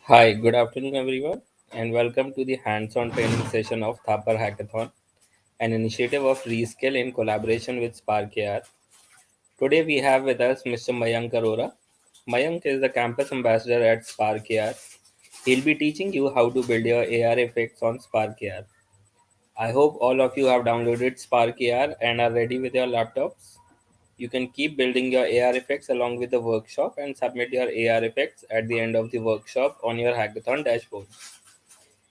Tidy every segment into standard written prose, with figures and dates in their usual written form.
Hi, good afternoon, everyone, and welcome to the hands on training session of Thapar Hackathon, an initiative of Reskill in collaboration with Spark AR. Today, we have with us Mr. Mayank Arora. Mayank is the campus ambassador at Spark AR. He'll be teaching you how to build your AR effects on Spark AR. I hope all of you have downloaded Spark AR and are ready with your laptops. You can keep building your AR effects along with the workshop and submit your AR effects at the end of the workshop on your hackathon dashboard.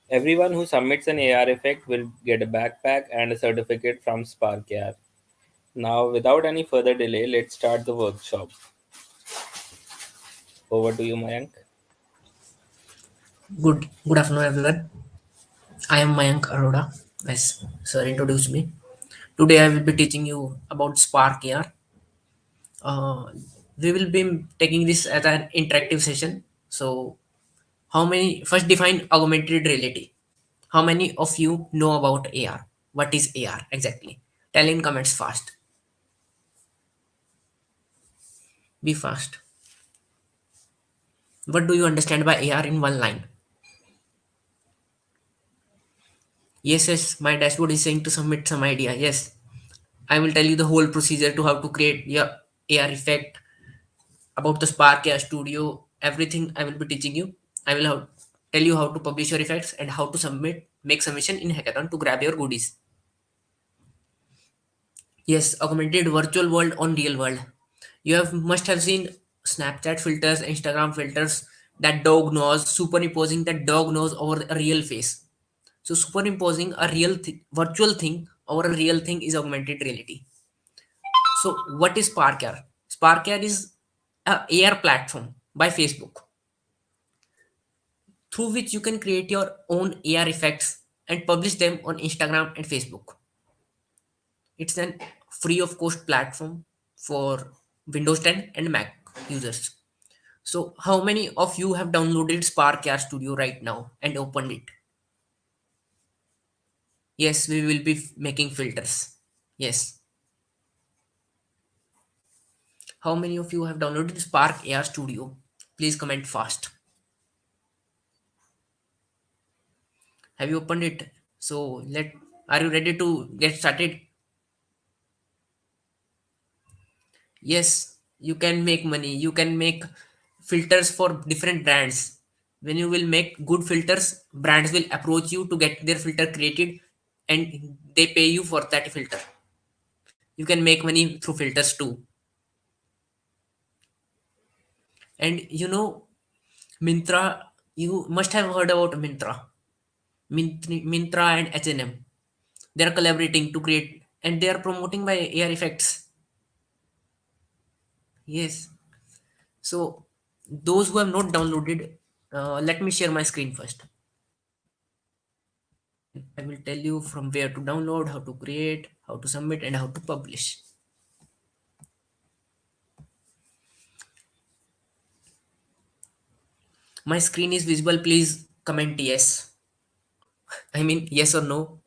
Everyone who submits an AR effect will get a backpack and a certificate from Spark AR. Now, without any further delay, let's start the workshop. Over to you, Mayank. Good afternoon, everyone. I am Mayank Arora, as sir introduced me. Today, I will be teaching you about Spark AR. Uh, we will be taking this as an interactive session. So, how many first define augmented reality? How many of you know about AR? What is AR exactly? Tell in comments fast. Be fast. What do you understand by AR in one line? Yes, my dashboard is saying to submit some idea. Yes, I will tell you the whole procedure to how to create your AR effect about the Spark AI Studio, everything I will be teaching you. I will tell you how to publish your effects and how to make submission in Hackathon to grab your goodies. Yes, augmented virtual world on real world. You have must have seen Snapchat filters, Instagram filters, that dog nose, superimposing that dog nose over a real face. So superimposing a virtual thing over a real thing is augmented reality. So what is Spark AR? Spark AR is a AR platform by Facebook through which you can create your own AR effects and publish them on Instagram and Facebook. It's an free of cost platform for Windows 10 and Mac users. So, how many of you have downloaded Spark AR Studio right now and opened it? Yes, we will be making filters. Yes. How many of you have downloaded Spark AR Studio? Please comment fast. Have you opened it? So, are you ready to get started? Yes, you can make money. You can make filters for different brands. When you will make good filters, brands will approach you to get their filter created and they pay you for that filter. You can make money through filters too. And Mintra, you must have heard about Mintra. Mintra and H&M. They are collaborating to create and they are promoting by AR effects. Yes. So those who have not downloaded, let me share my screen first. I will tell you from where to download, how to create, how to submit, and how to publish. My screen is visible. Please comment yes. I mean, yes or no.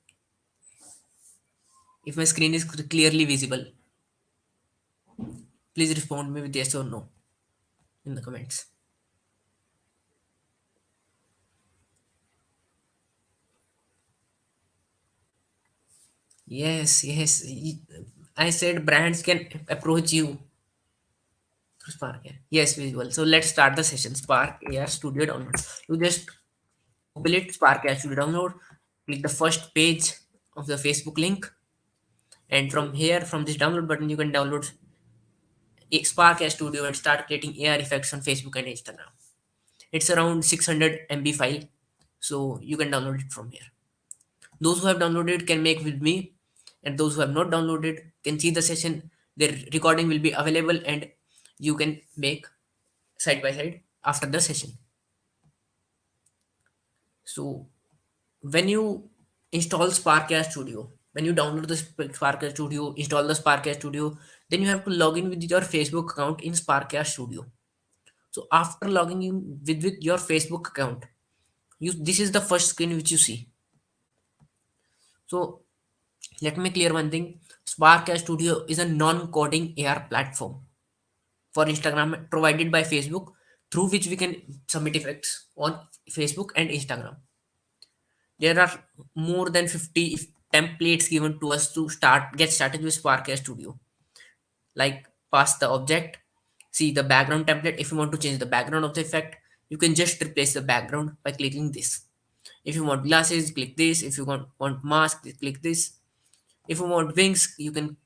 If my screen is clearly visible, please respond me with yes or no in the comments. Yes. I said brands can approach you through Spark. Yeah. Yes, visual. So let's start the session. Spark AR Studio download. You just open it, Spark AR Studio download. Click the first page of the Facebook link, and from here, from this download button, you can download Spark as Studio and start creating AR effects on Facebook and Instagram. It's around 600 MB file, so you can download it from here. Those who have downloaded can make with me, and those who have not downloaded can see the session. Their recording will be available, and you can make side by side after the session. So when you install Spark as Studio, when you download the Spark as Studio, install the Spark as Studio, then you have to log in with your Facebook account in Spark as Studio. So after logging in with your Facebook account, this is the first screen which you see. So let me clear one thing. Spark Studio is a non-coding AR platform for Instagram provided by Facebook. through which we can submit effects on Facebook and Instagram. There are more than 50 templates given to us to get started with Spark AI Studio. Like pass the object, see the background template. If you want to change the background of the effect, you can just replace the background by clicking this. If you want glasses, click this. If you want mask, click this. If you want wings, you can,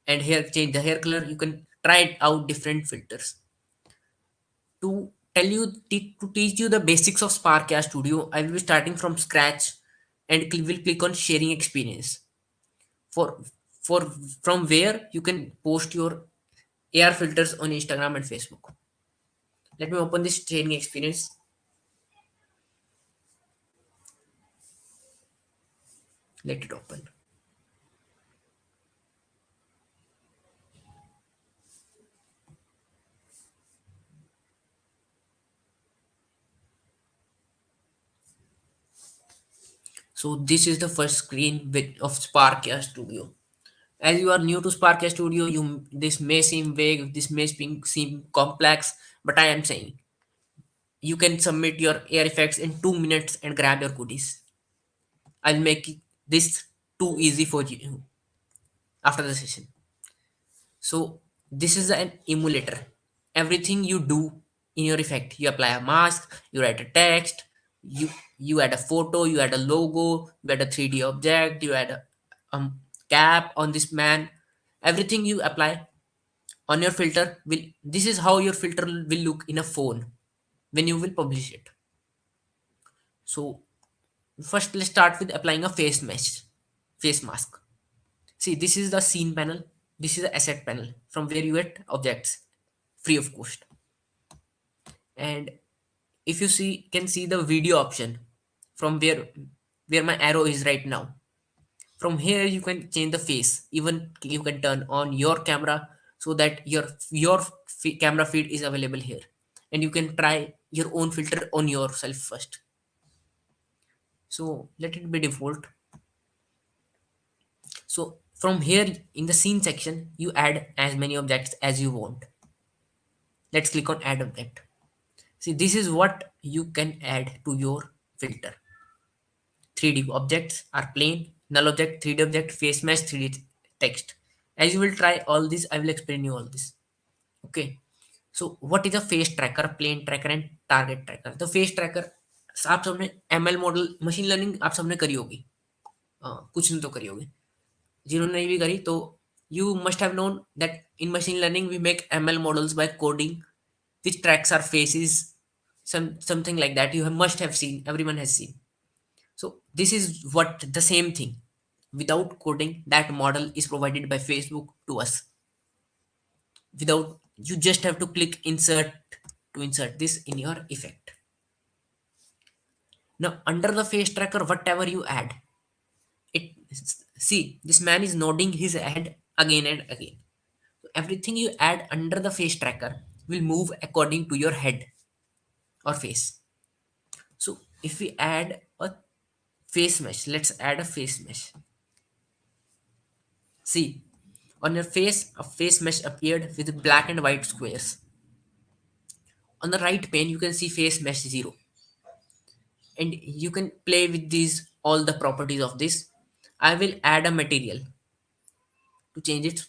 and hair, change the hair color. You can try out different filters. To tell you to teach you the basics of Spark AI Studio, I will be starting from scratch and will click on sharing experience. For for from where you can post your AR filters on Instagram and Facebook. Let me open this sharing experience. Let it open. So this is the first screen of Spark AI Studio. As you are new to Spark AI Studio, this may seem vague, this may seem complex, but I am saying you can submit your air effects in 2 minutes and grab your goodies. I'll make this too easy for you after the session. So this is an emulator. Everything you do in your effect, you apply a mask, you write a text, you you add a photo, you add a logo, you add a 3D object, you add a cap on this man. Everything you apply on your filter will. This is how your filter will look in a phone when you will publish it. So first, let's start with applying a face mask. See, this is the scene panel. This is the asset panel from where you get objects free of cost. And if you can see the video option from where my arrow is right now. From here, you can change the face. Even you can turn on your camera so that your camera feed is available here, and you can try your own filter on yourself first. So let it be default. So from here in the scene section, you add as many objects as you want. Let's click on add object. See, this is what you can add to your filter. 3D objects are plain, null object, 3D object, face mesh, 3D text. As you will try all this, I will explain you all this. Okay. So what is a face tracker, plane tracker and target tracker? The face tracker, आप सबने ML model machine learning आप सबने करी होगी, कुछ नहीं तो करी होगी. जिन्होंने नहीं भी करी तो you must have known that in machine learning we make ML models by coding which tracks our faces, something like that. Must have seen, everyone has seen. So this is what the same thing. Without coding, that model is provided by Facebook to us. Without, you just have to click insert to insert this in your effect. Now under the face tracker, whatever you add, it see this man is nodding his head again and again. So everything you add under the face tracker will move according to your head or face. So if we add a face mesh, let's add a face mesh. See, on your face, a face mesh appeared with black and white squares. On the right pane, you can see face mesh 0. And you can play with these, all the properties of this. I will add a material to change it,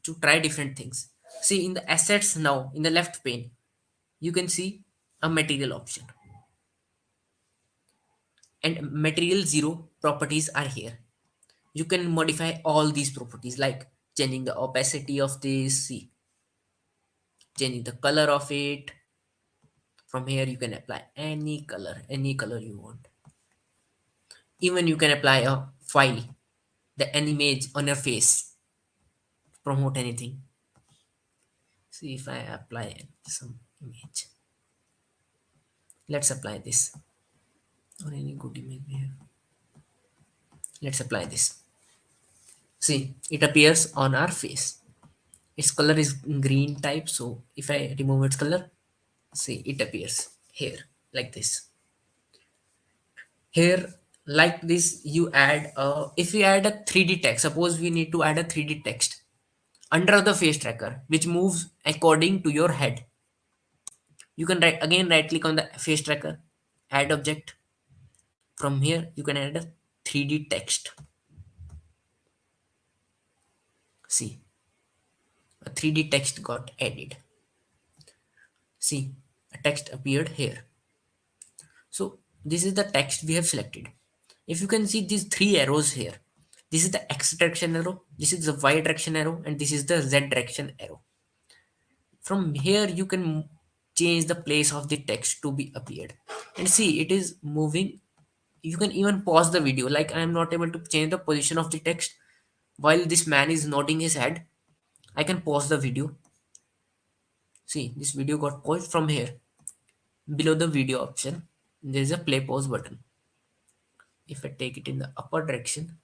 to try different things. See, in the assets now, in the left pane, you can see a material option. And material 0 properties are here. You can modify all these properties like changing the opacity of this, see, changing the color of it. From here you can apply any color you want. Even you can apply a file, an image on your face to promote anything. See, if I apply some image, let's apply this, or any good image we have. Let's apply this. See, it appears on our face. Its color is green type, so if I remove its color, see, it appears here like this. Here, like this, you add if we add a 3D text, suppose we need to add a 3D text under the face tracker which moves according to your head. You can right click on the face tracker, add object. From here you can add a 3D text. See, a 3D text got added. See, a text appeared here. So this is the text we have selected. If you can see these three arrows here, this is the x direction arrow, this is the y direction arrow, and this is the z direction arrow. From here you can change the place of the text to be appeared. And see, it is moving. You can even pause the video. Like I am not able to change the position of the text while this man is nodding his head. I can pause the video. See, this video got paused. From here. Below the video option, there is a play pause button. If I take it in the upper direction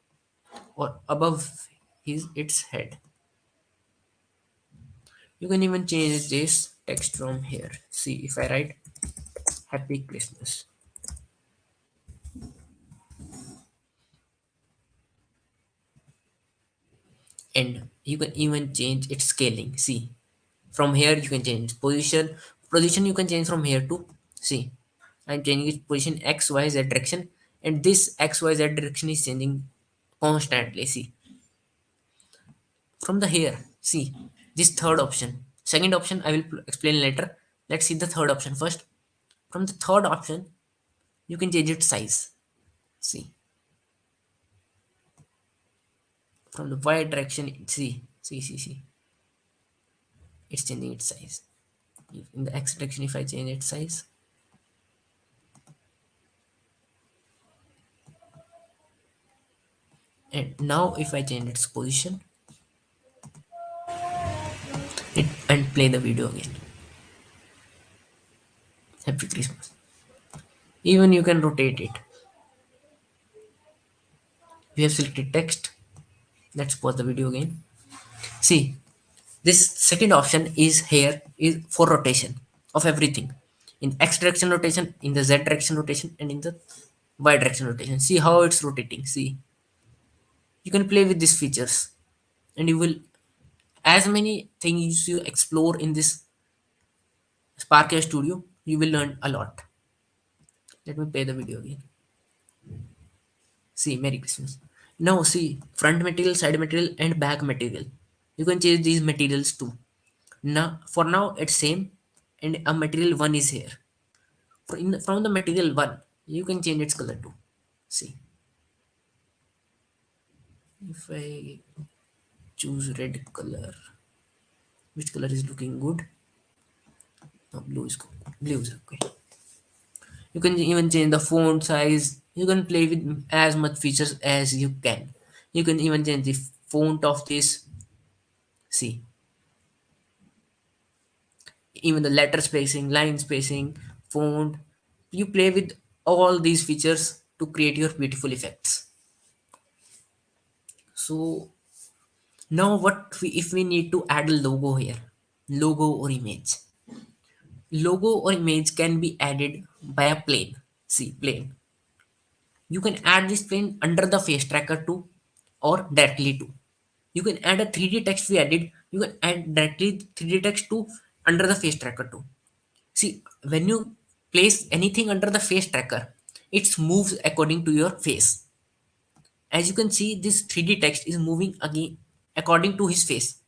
or above its head, you can even change this text from here. See, if I write Happy Christmas, and you can even change its scaling. See, from here you can change its position you can change from here to. See, I'm changing its position x y z direction, and this x y z direction is changing constantly. See, from the here, see, this third option, second option I will explain later. Let's see the third option first. From the third option you can change its size. See, from the y direction, see, it's changing its size. In the x direction, if I change its size, and now if I change its position, and play the video again. Happy Christmas. Even you can rotate it. We have selected text. Let's pause the video again. See, this second option is here is for rotation of everything. In x direction rotation, in the z direction rotation, and in the y direction rotation. See how it's rotating. See, you can play with these features, and you will, as many things you explore in this Spark Studio, you will learn a lot. Let me play the video again. See, Merry Christmas. Now see, front material, side material, and back material. You can change these materials too. Now, for now, it's same, and a material one is here. From the material one, you can change its color too. See, if I choose red color, which color is looking good? No, blue is good. Blue is okay. You can even change the font size. You can play with as much features as you can. You can even change the font of this. See, even the letter spacing, line spacing, font. You play with all these features to create your beautiful effects. So now if we need to add a logo here, logo or image. Logo or image can be added by a plane. See, plane. You can add this plane under the face tracker too, or directly too. You can add a 3D text we added. You can add directly 3D text to under the face tracker too. See, when you place anything under the face tracker, it moves according to your face. As you can see, this 3D text is moving again according to his face.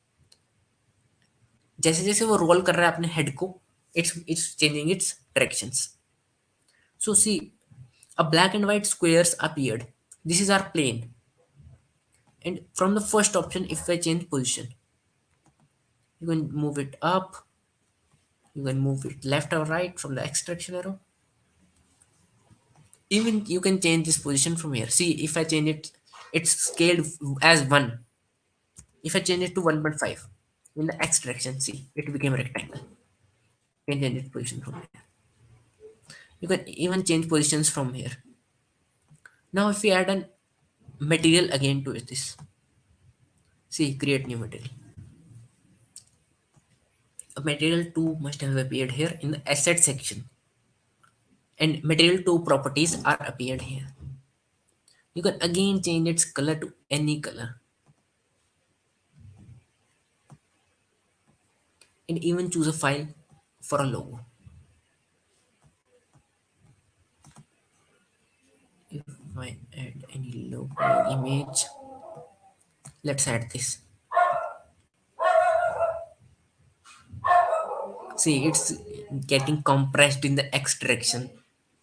जैसे जैसे वो role कर रहा है अपने head को, it's changing its directions. So see, a black and white squares appeared. This is our plane. And from the first option, if I change position, you can move it up, you can move it left or right from the X direction arrow. Even you can change this position from here. See, if I change it, it's scaled as 1. If I change it to 1.5 in the X direction, see, it became a rectangle. You can change its position from here. You can even change positions from here. Now, if we add a material again to this, see, create new material. A material 2 must have appeared here in the asset section, and material 2 properties are appeared here. You can again change its color to any color, and even choose a file for a logo. Why add any logo image? Let's add this. See, it's getting compressed in the X direction.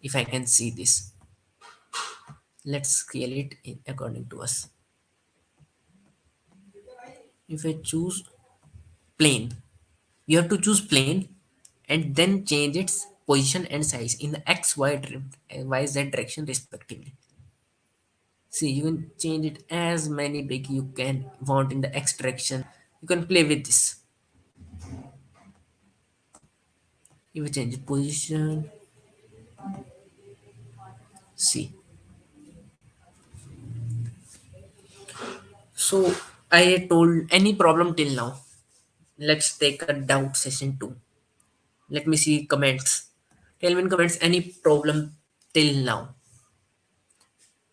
If I can see this, let's scale it according to us. If I choose plane, you have to choose plane and then change its position and size in the X, Y, Z direction respectively. See, you can change it as many big you can want in the X direction. You can play with this. If you change the position, see. So I told any problem till now. Let's take a doubt session 2. Let me see comments. Tell me in comments any problem till now.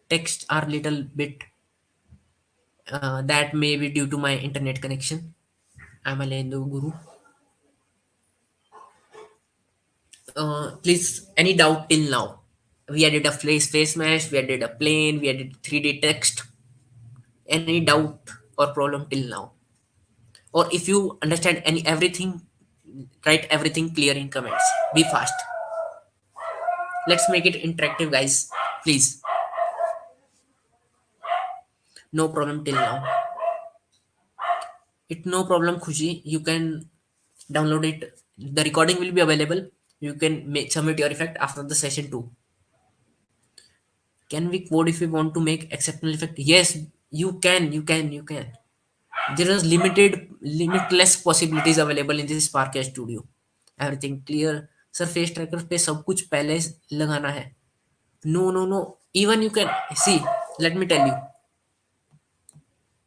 Texts are little bit that may be due to my internet connection. I'm a Lendo Guru. Please, any doubt till now? We added a face mesh, we added a plane, we added 3D text. Any doubt or problem till now? Or if you understand any everything, write everything clear in comments. Be fast. Let's make it interactive, guys. Please. No problem till now. It no problem, Khushi. You can download it. The recording will be available. You can make submit your effect after the session 2. Can we code if we want to make exceptional effect? Yes, you can. You can. There is limitless possibilities available in this Spark Studio. Everything clear. Surface tracker पे सब कुछ पहले लगाना है. No, no, no. Even you can see. Let me tell you.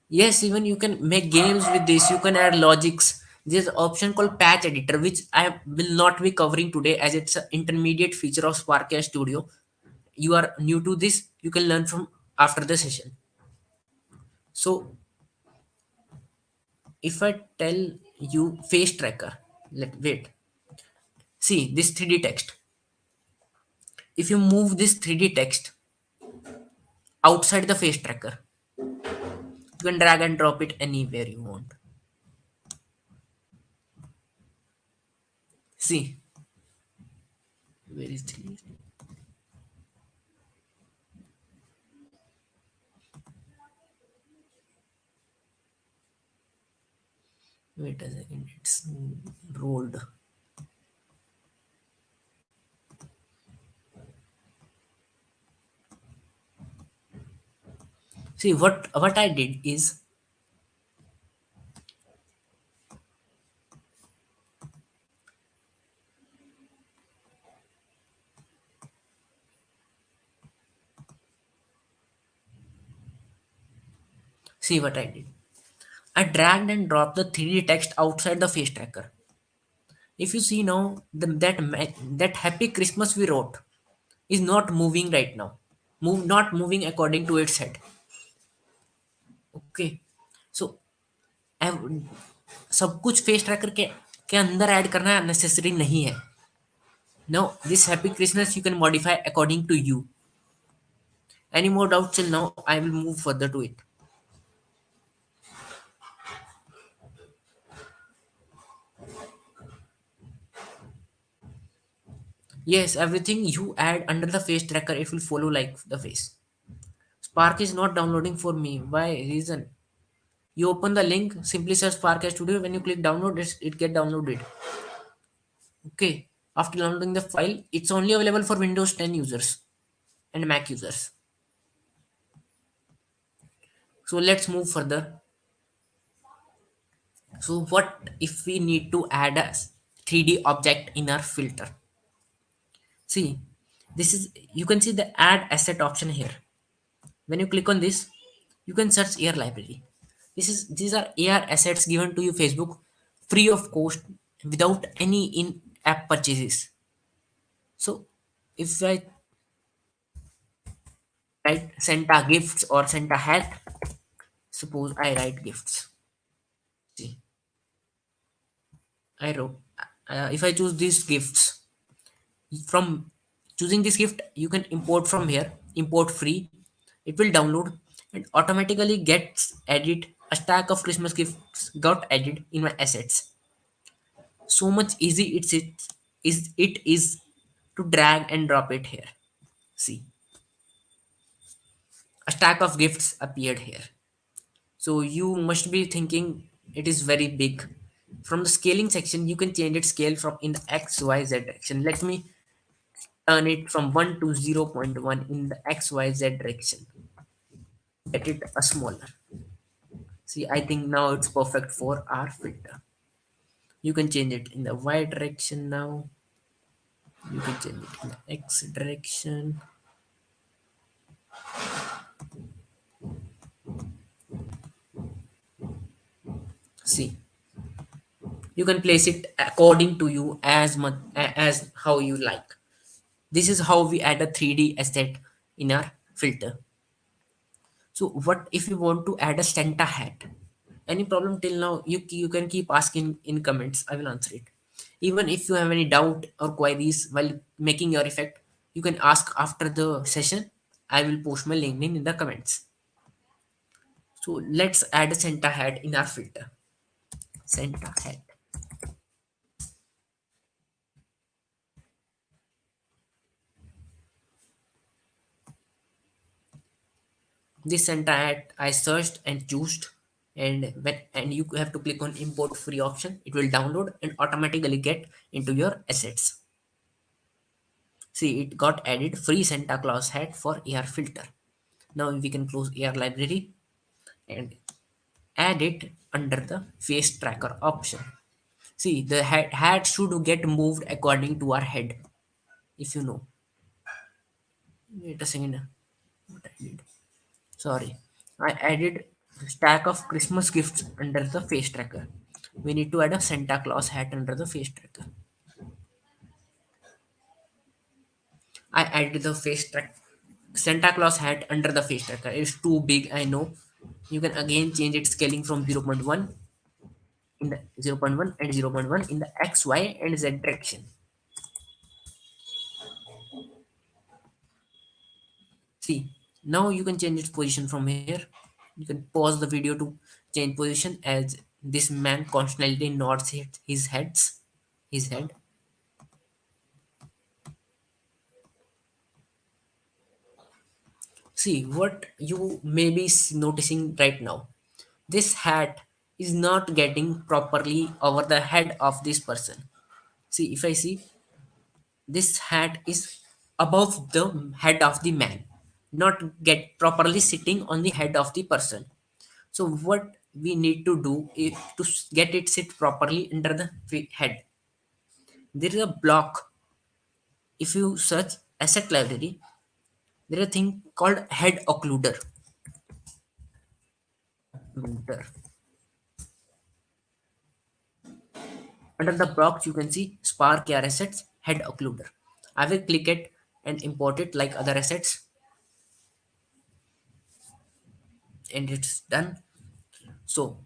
Yes, even you can make games with this. You can add logics. There's an option called Patch Editor, which I will not be covering today as it's an intermediate feature of Spark Studio. You are new to this, you can learn from after the session. So if I tell you face tracker, let wait. See this 3D text. If you move this 3D text outside the face tracker, you can drag and drop it anywhere you want. See, where is 3D? Wait a second, it's rolled. See what I did is, see what I did. I dragged and dropped the 3D text outside the face tracker. If you see now, that happy Christmas we wrote is not moving right now. Not moving according to its head. Okay. So सब कुछ face tracker के अंदर add करना necessary नहीं है. Now this happy Christmas you can modify according to you. Any more doubts till now? I will move further to it. Yes, everything you add under the face tracker, it will follow like the face. Spark is not downloading for me. Why? Reason. You open the link, simply search Spark Studio. When you click download, it get downloaded. Okay. After downloading the file, it's only available for Windows 10 users and Mac users. So let's move further. So what if we need to add a 3D object in our filter? See, this is, you can see the add asset option here. When you click on this, you can search AR library. These are AR assets given to you Facebook free of cost without any in-app purchases. So if I write Santa gifts or Santa hat, suppose I write gifts. See, I wrote if I choose these gifts, from choosing this gift you can import from here, import free. It will download and automatically gets added. A stack of Christmas gifts got added in my assets. So much easy it is to drag and drop it here. See, a stack of gifts appeared here. So you must be thinking it is very big. From the scaling section, you can change its scale from in the XYZ direction. Let me turn it from 1 to 0.1 in the XYZ direction. Get it a smaller. See, I think now it's perfect for our filter. You can change it in the Y direction now. You can change it in the X direction. See, you can place it according to you as much as how you like. This is how we add a 3D asset in our filter. So what if you want to add a Santa hat? Any problem till now, you can keep asking in comments. I will answer it. Even if you have any doubt or queries while making your effect, you can ask after the session. I will post my LinkedIn in the comments. So let's add a Santa hat in our filter. Santa hat. This Santa hat I searched and chose, and you have to click on import free option. It will download and automatically get into your assets. See, it got added free Santa Claus hat for AR filter. Now we can close AR library and add it under the face tracker option. See, the hat should get moved according to our head. If you know. Wait a second. What I did? Sorry. I added stack of Christmas gifts under the face tracker. We need to add a Santa Claus hat under the face tracker. I added the face track Santa Claus hat under the face tracker. It's too big, I know. You can again change its scaling from 0.1 in the 0.1 and 0.1 in the X, Y, and Z direction. See, now you can change its position from here. You can pause the video to change position as this man constantly nods his head. See what you may be noticing right now. This hat is not getting properly over the head of this person. See, if I see this hat is above the head of the man, not get properly sitting on the head of the person. So what we need to do is to get it sit properly under the head. There is a block. If you search asset library, there is a thing called head occluder. Occluder. Under the box, you can see Spark AR assets head occluder. I will click it and import it like other assets, and it's done. So,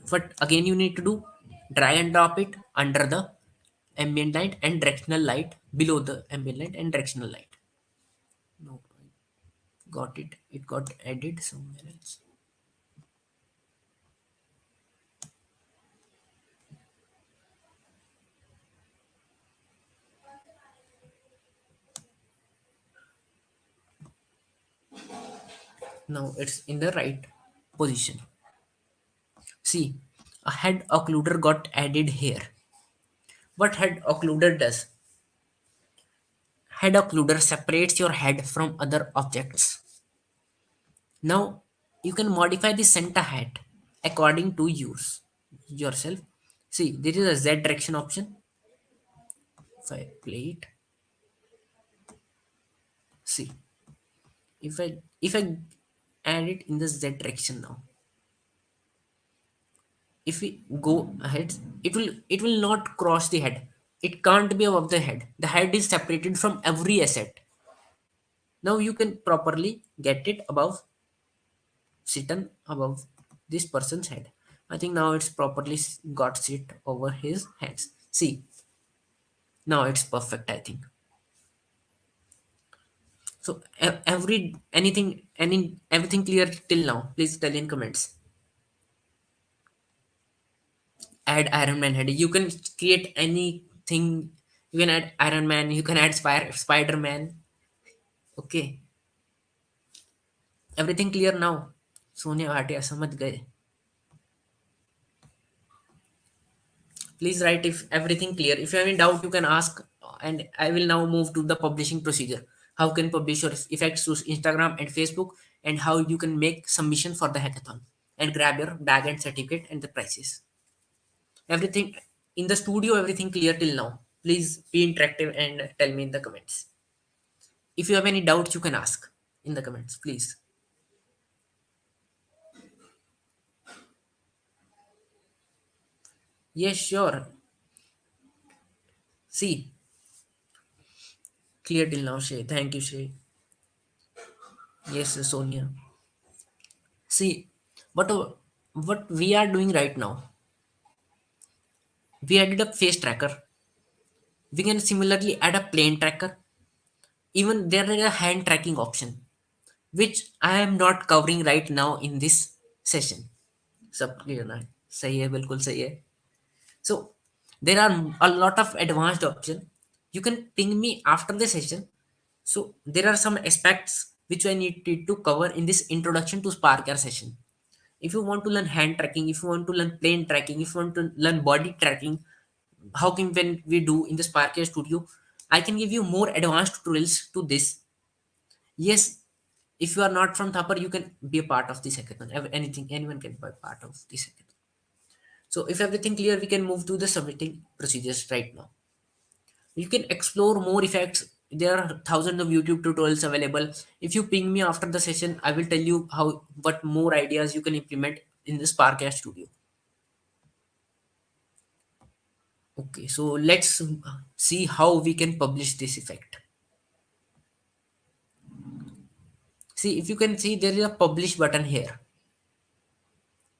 what again you need to do? Drag and drop it under the ambient light and directional light below the ambient light and directional light. No, got it. It got added somewhere else. Now it's in the right position. See, a head occluder got added here. What head occluder does? Head occluder separates your head from other objects. Now you can modify the center hat according to yourself. See, there is a Z direction option. If I play it, see, if I add it in the Z direction now, if we go ahead, it will not cross the head. It can't be above the head. The head is separated from every asset. Now you can properly get it above, sit above this person's head. I think now it's properly got sit over his hands. See, now it's perfect, I think. So every anything any everything clear till now? Please tell in comments. Add Iron Man head. You can create anything. You can add Iron Man. You can add Spider Man. Okay, everything clear now. सोने भाटिया समझ गए. Please write if everything clear. If you have any doubt, you can ask. And I will now move to the publishing procedure. How can publish your effects to Instagram and Facebook, and how you can make submission for the hackathon and grab your bag and certificate and the prices. Everything in the studio, everything clear till now. Please be interactive and tell me in the comments. If you have any doubts, you can ask in the comments, please. Yes, sure. See, clear till now, Shay. Thank you, Shay. Yes, Sonia. See, what we are doing right now, we added a face tracker. We can similarly add a plane tracker. Even there is a hand tracking option, which I am not covering right now in this session. सब clear ना है? सही है, बिल्कुल सही है. So there are a lot of advanced option. You can ping me after the session. So there are some aspects which I need to cover in this introduction to Spark Air session. If you want to learn hand tracking, if you want to learn plane tracking, if you want to learn body tracking, how can when we do in the Spark Air studio, I can give you more advanced tutorials to this. Yes, if you are not from Thapar, you can be a part of this hackathon. Anything, anyone can be a part of this hackathon. So if everything clear, we can move to the submitting procedures right now. You can explore more effects. There are thousands of YouTube tutorials available. If you ping me after the session, I will tell you how what more ideas you can implement in the Spark Air Studio. Okay, so let's see how we can publish this effect. See, if you can see, there is a publish button here.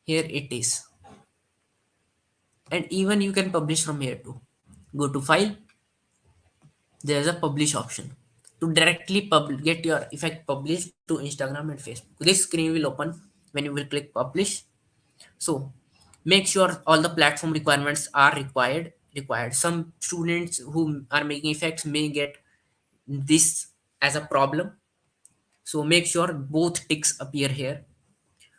Here it is. And even you can publish from here too. Go to file, there is a publish option. To directly get your effect published to Instagram and Facebook. This screen will open when you will click publish. So make sure all the platform requirements are required. Some students who are making effects may get this as a problem. So make sure both ticks appear here.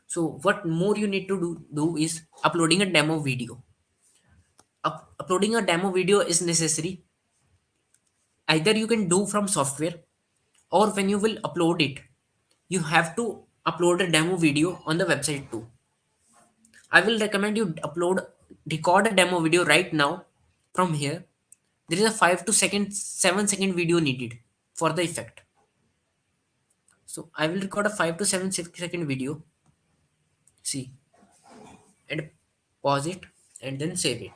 So what more you need to do is uploading a demo video. Uploading a demo video is necessary. Either you can do from software, or when you will upload it, you have to upload a demo video on the website too. I will recommend you record a demo video right now from here. There is a 7 second video needed for the effect. So I will record a 5 to 7 second video. See, and pause it and then save it.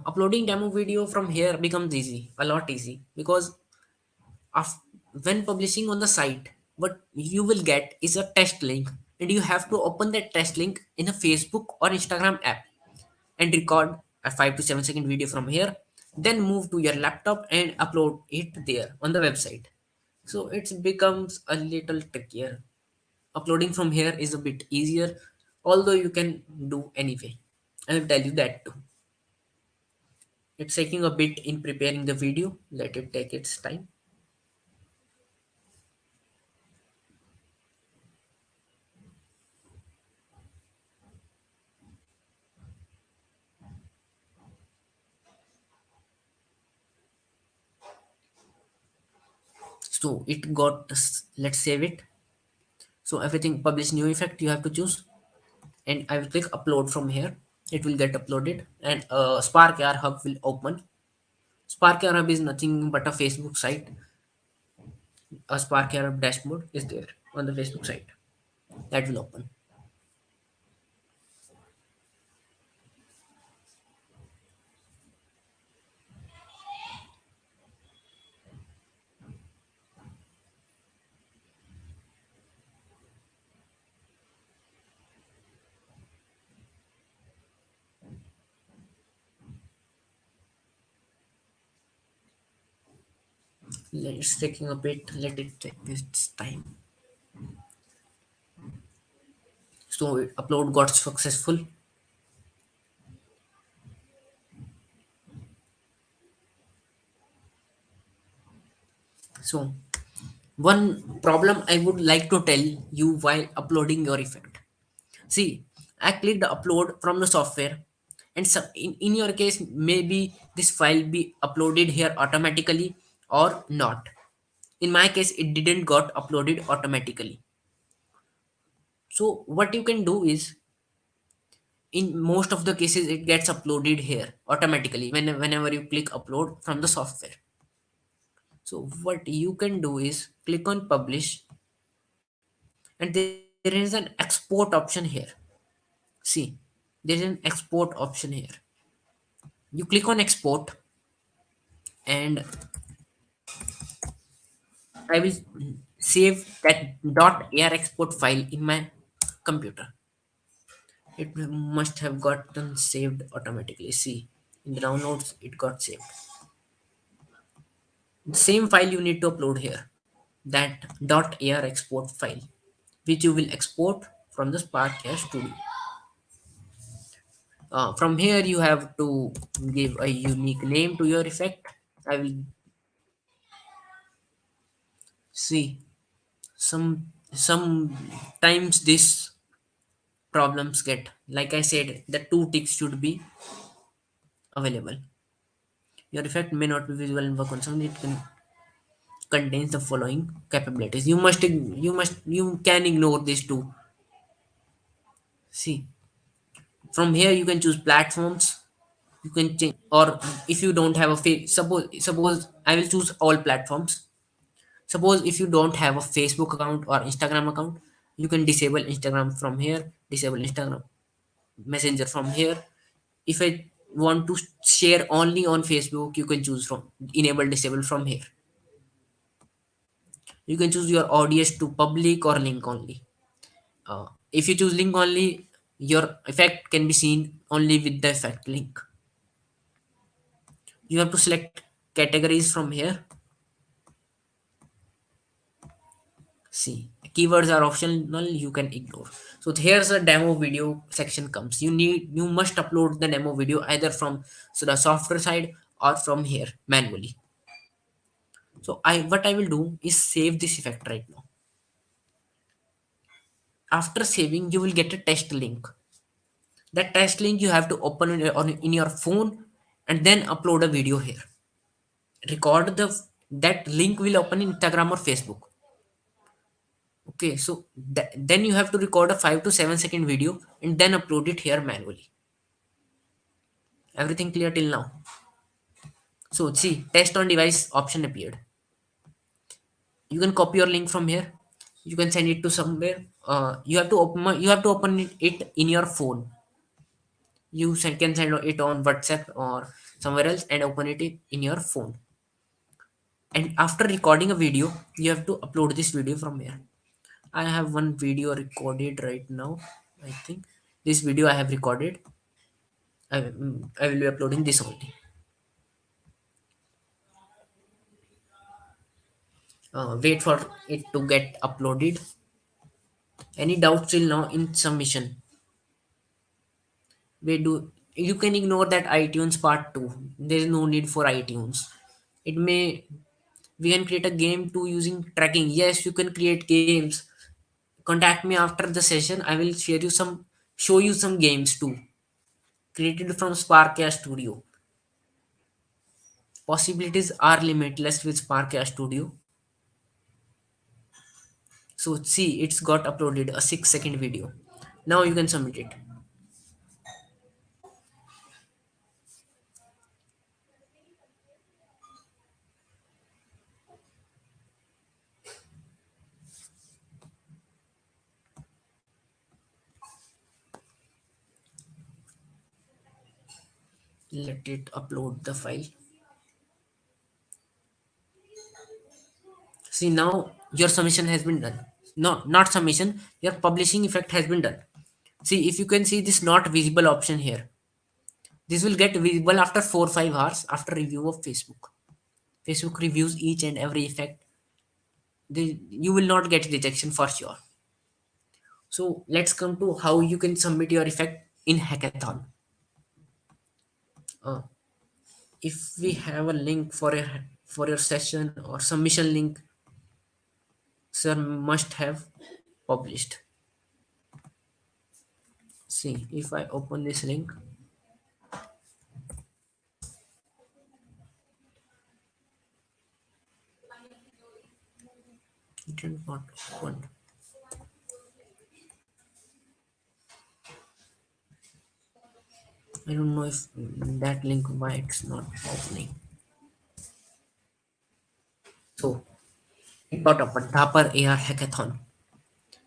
Uploading demo video from here becomes a lot easy, because of when publishing on the site, what you will get is a test link, and you have to open that test link in a Facebook or Instagram app and record a 5 to 7 second video from here, then move to your laptop and upload it there on the website. So it becomes a little trickier. Uploading from here is a bit easier, although you can do anyway. I will tell you that too. It's taking a bit in preparing the video. Let it take its time. So it got, let's save it. So everything publish new effect you have to choose, and I will click upload from here. It will get uploaded, and Spark AR Hub will open. Spark AR Hub is nothing but a Facebook site. A Spark AR Hub dashboard is there on the Facebook site. That will open. It's taking a bit. Let it take its time. So upload got successful. So one problem I would like to tell you while uploading your effect. See, I clicked upload from the software, and some, in your case, maybe this file be uploaded here automatically or not. In my case, it didn't got uploaded automatically. So what you can do is, in most of the cases, it gets uploaded here automatically whenever you click upload from the software. So what you can do is click on publish, and there is an export option here. See, there is an export option here. You click on export, and I will save that .ar export file in my computer. It must have gotten saved automatically. See, in the downloads, it got saved. The same file you need to upload here, that .ar export file, which you will export from the Spark Studio. From here, you have to give a unique name to your effect. I will see sometimes this problems get, like I said, the two ticks should be available. Your effect may not be visible in work on sound. It contains the following capabilities. You can ignore these two. See, from here you can choose platforms. You can change, or if you don't have a suppose I will choose all platforms. Suppose if you don't have a Facebook account or Instagram account, you can disable Instagram from here, disable Instagram Messenger from here. If I want to share only on Facebook, you can choose from enable disable from here. You can choose your audience to public or link only. If you choose link only, your effect can be seen only with the effect link. You have to select categories from here. See, keywords are optional, you can ignore. So here's a demo video section comes. You must upload the demo video either from the software side or from here manually. So what I will do is save this effect right now. After saving, you will get a test link. That test link you have to open in your phone and then upload a video here. Record that link will open in Instagram or Facebook. Okay, so then you have to record a 5 to 7 second video and then upload it here manually. Everything clear till now? So see, test on device option appeared. You can copy your link from here. You can send it to somewhere. You have to open it in your phone. Can send it on WhatsApp or somewhere else and open it in your phone. And after recording a video, you have to upload this video from here. I have one video recorded right now. I think this video I have recorded. I will be uploading this only. Wait for it to get uploaded. Any doubts till now in submission? You can ignore that iTunes part too. There is no need for iTunes. It may We can create a game too using tracking. Yes, you can create games. Contact me after the session. I will show you some games too, created from Spark Studio. Possibilities are limitless with Spark Studio. So see, it's got uploaded a 6 second video. Now you can submit it. Let it upload the file. See, now your submission has been done. No, not submission. Your publishing effect has been done. See, if you can see this not visible option here, this will get visible after 4 or 5 hours after review of Facebook. Facebook reviews each and every effect. You will not get rejection for sure. So let's come to how you can submit your effect in hackathon. uh, if we have a link for your session or submission link, sir must have published. See, if I open this link, it is not opened. I don't know if that link why it's not opening. So it got open. Thapar AR Hackathon.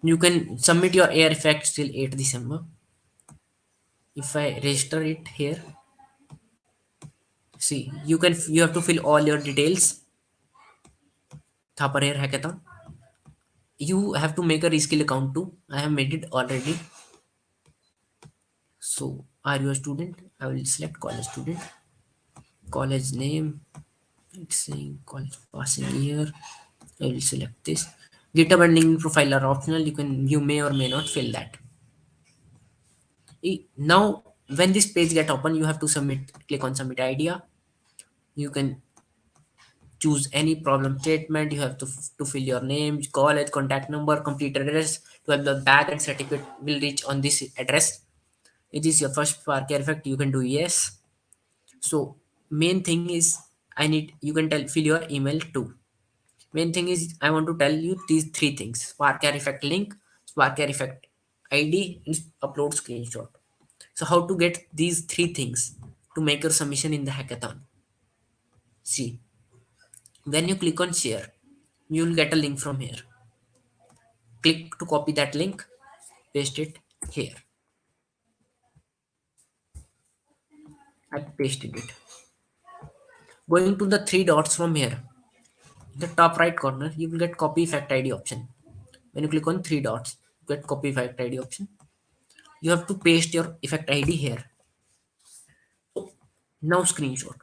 You can submit your AR effects till 8 December. If I register it here, see, you have to fill all your details. Thapar AR Hackathon. You have to make a Reskill account too. I have made it already. So, are you a student? I will select college student. College name. It's saying college passing year. I will select this. GitHub and LinkedIn profile are optional. You may or may not fill that. Now, when this page get open, you have to submit. Click on submit idea. You can choose any problem statement. You have to fill your name, college, contact number, complete address. To have the bag and certificate will reach on this address. It is your first Spark effect. You can do yes. So main thing is I need you can tell fill your email too. Main thing is I want to tell you these three things: Spark effect link, Spark effect ID, and upload screenshot. So how to get these three things to make your submission in the hackathon? See, when you click on share, you will get a link from here. Click to copy that link, paste it here. I pasted it. Going to the three dots from here, the top right corner, you will get copy effect ID option. When you click on three dots, you get copy effect ID option. You have to paste your effect ID here. So now screenshot.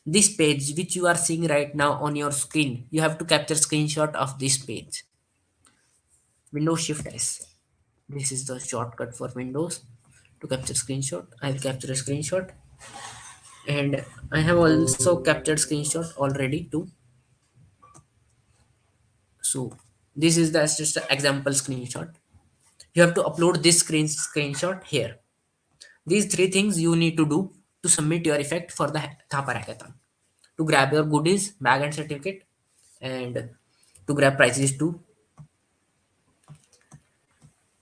This page which you are seeing right now on your screen, you have to capture screenshot of this page. Windows Shift S. This is the shortcut for Windows to capture screenshot. I will capture a screenshot, and I have also captured screenshot already too. So this is the just an example screenshot. You have to upload this screenshot here. These three things you need to do to submit your effect for the Thapar hackathon. To grab your goodies, bag and certificate, and to grab prizes too.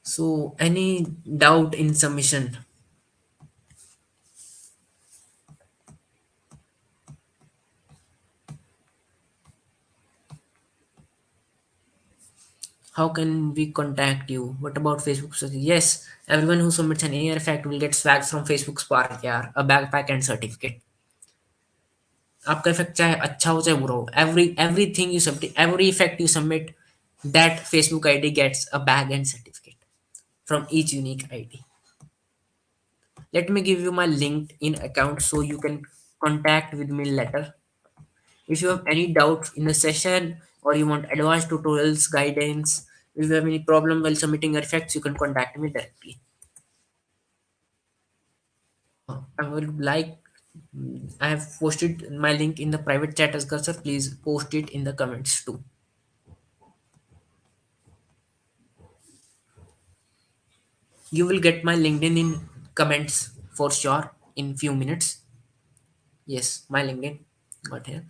So any doubt in submission? How can we contact you? What about Facebook? Yes, everyone who submits an AR effect will get swags from Facebook Spark, yeah, a backpack and certificate. आपका effect चाहे अच्छा हो चाहे बुरा हो, everything you submit, every effect you submit, that Facebook ID gets a bag and certificate from each unique ID. Let me give you my LinkedIn account so you can contact with me later. If you have any doubt in the session or you want advanced tutorials, guidance, if you have any problem while submitting your effects, you can contact me directly. I would like, I have posted my link in the private chat as well, sir. Please post it in the comments too. You will get my LinkedIn in comments for sure in few minutes. Yes, my LinkedIn got here.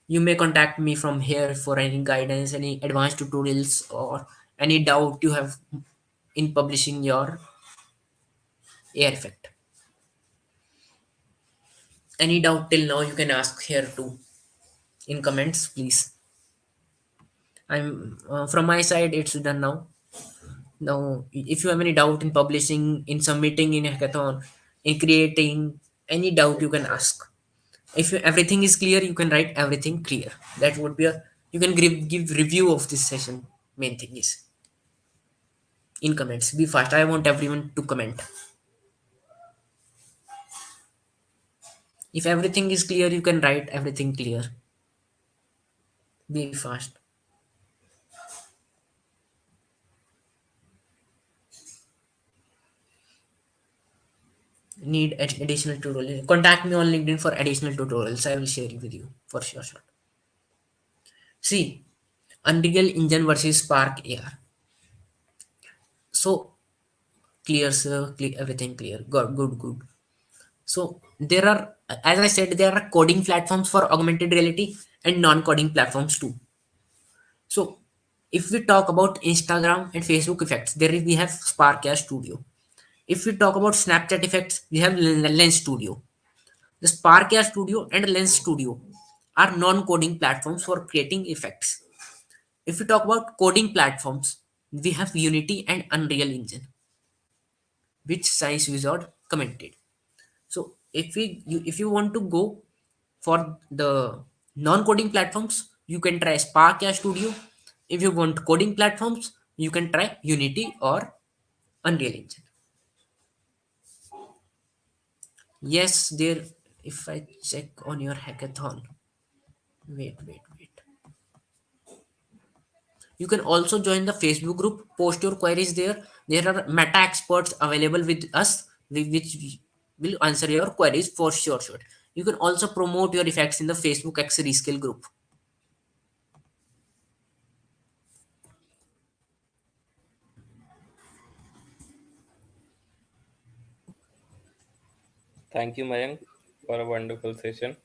You may contact me from here for any guidance, any advanced tutorials, or any doubt you have in publishing your air effect. Any doubt till now, you can ask here too in comments, please. I'm from my side, it's done now. Now, if you have any doubt in publishing, in submitting in hackathon, in creating, any doubt you can ask. If everything is clear, you can write everything clear. That would be a you can give review of this session. Main thing is in comments. Be fast. I want everyone to comment. If everything is clear, you can write everything clear. Be fast. Need additional tutorial? Contact me on LinkedIn for additional tutorials. I will share it with you for sure. Sure. See, Unreal Engine versus Spark AR. So clear, sir. Clear, everything clear. Good, good, good. So there are, as I said, there are coding platforms for augmented reality and non-coding platforms too. So if we talk about Instagram and Facebook effects, we have Spark AR Studio. If we talk about Snapchat effects, we have Lens Studio. The Spark AR Studio and Lens Studio are non-coding platforms for creating effects. If we talk about coding platforms, we have Unity and Unreal Engine, which Science Wizard commented. So if you want to go for the non-coding platforms, you can try Spark AR Studio. If you want coding platforms, you can try Unity or Unreal Engine. Yes, there. If I check on your hackathon, wait. You can also join the Facebook group, post your queries there. There are meta experts available with us, which will answer your queries for sure. Sure. You can also promote your effects in the Facebook X Reskill group. Thank you, Mayank, for a wonderful session.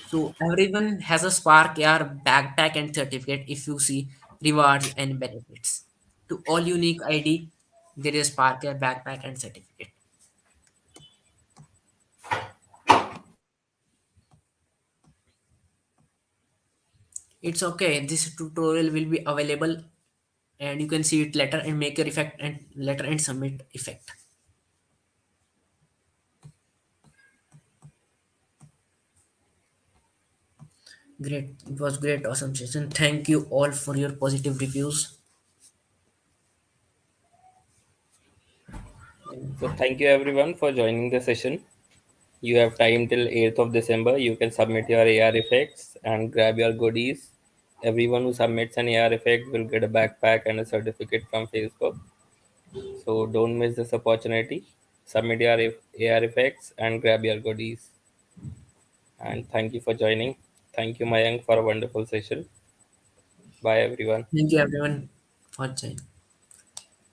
So everyone has a Spark AR backpack and certificate if you see rewards and benefits. To all unique ID, there is Spark AR backpack and certificate. It's okay. This tutorial will be available and you can see it later and make your effect and letter and submit effect. Great. It was great, awesome session. Thank you all for your positive reviews. So, thank you everyone for joining the session. You have time till 8th of December. You can submit your AR effects and grab your goodies. Everyone who submits an AR effect will get a backpack and a certificate from Facebook. So don't miss this opportunity. Submit your AR effects and grab your goodies. And thank you for joining. Thank you, Mayank, for a wonderful session. Bye, everyone. Thank you everyone for joining.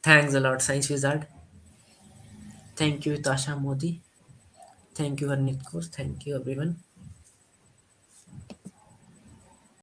Thanks a lot, Science Wizard. Thank you, Tasha Modi. Thank you, Harnit Kaur. Thank you, everyone.